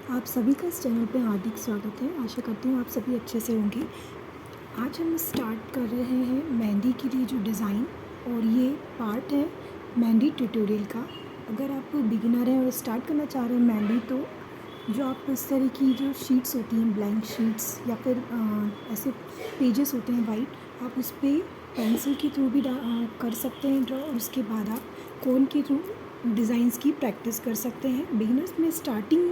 आप सभी का इस चैनल पे हार्दिक स्वागत है। आशा करती हूँ आप सभी अच्छे से होंगे। आज हम स्टार्ट कर रहे हैं मेहंदी के लिए जो डिज़ाइन, और ये पार्ट है मेहंदी ट्यूटोरियल का। अगर आप बिगिनर हैं और स्टार्ट करना चाह रहे हैं मेहंदी, तो जो आप इस तरह की जो शीट्स होती हैं, ब्लैंक शीट्स या फिर ऐसे पेजेस होते हैं वाइट, आप उस पर पेंसिल के थ्रू भी कर सकते हैं ड्रॉ, और उसके बाद आप कोन के थ्रू डिज़ाइंस की प्रैक्टिस कर सकते हैं। बिगिनर्स में स्टार्टिंग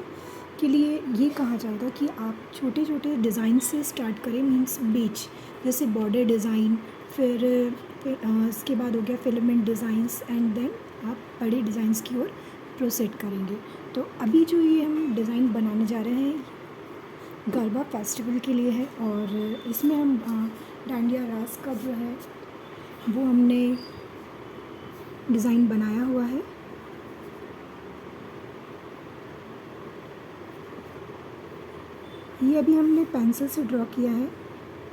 के लिए ये कहा जाएगा कि आप छोटे छोटे डिज़ाइन से स्टार्ट करें, मीन्स बेच, जैसे बॉर्डर डिज़ाइन, फिर इसके बाद हो गया फिलामेंट डिज़ाइंस, एंड देन आप बड़े डिज़ाइंस की ओर प्रोसीड करेंगे। तो अभी जो ये हम डिज़ाइन बनाने जा रहे हैं, गरबा फेस्टिवल के लिए है, और इसमें हम डांडिया रास का जो है वो हमने डिज़ाइन बनाया हुआ है। ये अभी हमने पेंसिल से ड्रॉ किया है,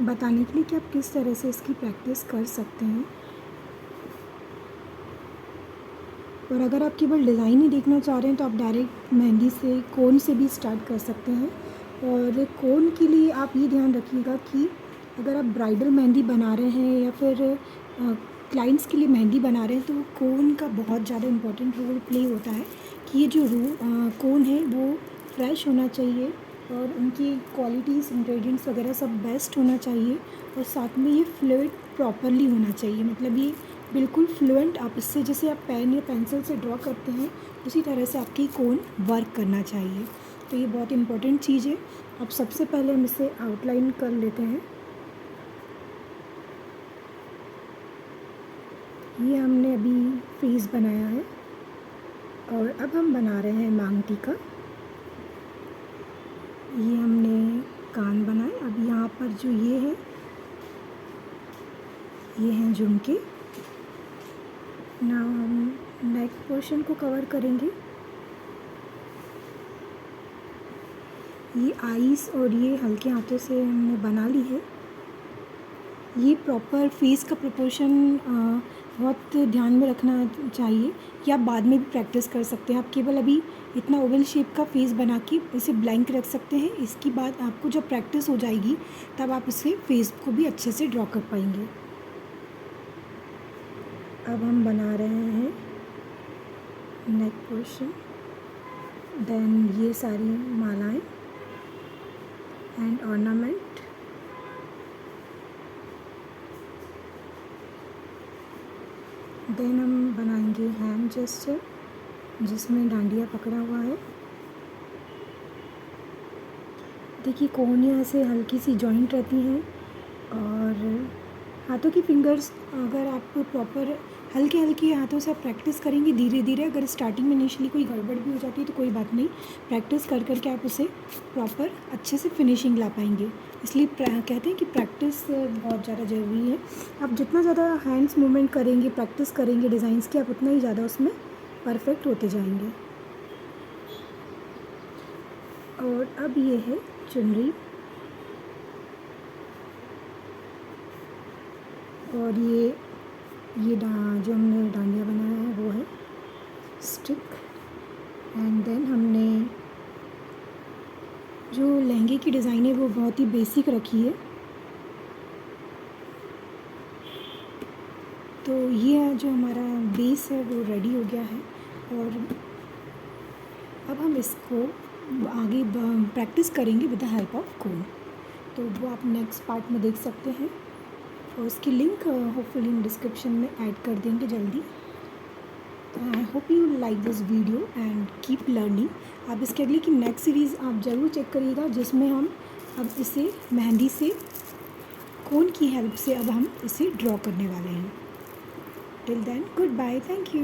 बताने के लिए कि आप किस तरह से इसकी प्रैक्टिस कर सकते हैं। और अगर आप केवल डिज़ाइन ही देखना चाह रहे हैं तो आप डायरेक्ट मेहंदी से, कोन से भी स्टार्ट कर सकते हैं। और कोन के लिए आप ये ध्यान रखिएगा कि अगर आप ब्राइडल मेहंदी बना रहे हैं या फिर क्लाइंट्स के लिए मेहंदी बना रहे हैं, तो कोन का बहुत ज़्यादा इम्पोर्टेंट रोल प्ले होता है कि ये जो कोन है वो फ्रेश होना चाहिए, और उनकी क्वालिटीज़, इंग्रेडिएंट्स वगैरह सब बेस्ट होना चाहिए, और साथ में ये फ्लूइड प्रॉपरली होना चाहिए। मतलब ये बिल्कुल फ्लुएंट, आप इससे जैसे आप पेन या पेंसिल से ड्रॉ करते हैं उसी तरह से आपकी कोन वर्क करना चाहिए। तो ये बहुत इम्पोर्टेंट चीज़ है। अब सबसे पहले हम इसे आउटलाइन कर लेते हैं। ये हमने अभी फेस बनाया है, और अब हम बना रहे हैं मांग टीका। ये हमने कान बनाए। अब यहाँ पर जो ये है, ये हैं झुमके। नाउ हम नेक पोर्शन को कवर करेंगे। ये आईज़ और ये हल्के हाथों से हमने बना ली है। ये प्रॉपर फेस का प्रोपोर्शन बहुत ध्यान में रखना चाहिए, या आप बाद में भी प्रैक्टिस कर सकते हैं। आप केवल अभी इतना ओवल शेप का फेस बना के इसे ब्लैंक रख सकते हैं। इसके बाद आपको जब प्रैक्टिस हो जाएगी तब आप इसे फेस को भी अच्छे से ड्रॉ कर पाएंगे। अब हम बना रहे हैं नेक पोर्शन, देन ये सारी मालाएं एंड ऑर्नामेंट। देन हम बनाएंगे हैंड जेस्चर, जिसमें डांडिया पकड़ा हुआ है। देखिए कोहनियाँ से हल्की सी जॉइंट रहती हैं, और हाथों की फिंगर्स अगर आप प्रॉपर हल्के हल्के हाथों से आप प्रैक्टिस करेंगे धीरे धीरे, अगर स्टार्टिंग में इनिशियली कोई गड़बड़ भी हो जाती है तो कोई बात नहीं, प्रैक्टिस कर करके आप उसे प्रॉपर अच्छे से फिनिशिंग ला पाएंगे। इसलिए कहते हैं कि प्रैक्टिस बहुत ज़्यादा ज़रूरी है। आप जितना ज़्यादा हैंड्स मूवमेंट करेंगे, प्रैक्टिस करेंगे डिज़ाइंस की, आप उतना ही ज़्यादा उसमें परफेक्ट होते जाएंगे। और अब ये है चुनरी, और ये जो हमने डांडिया बनाया है वो है स्टिक। एंड देन हमने जो लहंगे की डिज़ाइन है वो बहुत ही बेसिक रखी है। तो ये जो हमारा बेस है वो रेडी हो गया है, और अब हम इसको आगे प्रैक्टिस करेंगे with the help of cone. तो वो आप नेक्स्ट पार्ट में देख सकते हैं, और उसकी लिंक होपफुली इन डिस्क्रिप्शन में ऐड कर देंगे जल्दी। I hope you like this video and keep learning. आप इसके अगले की नेक्स्ट सीरीज़ आप ज़रूर चेक करिएगा, जिसमें हम अब इसे मेहंदी से, कोन की हेल्प से अब हम इसे ड्रॉ करने वाले हैं। Till then goodbye, thank you.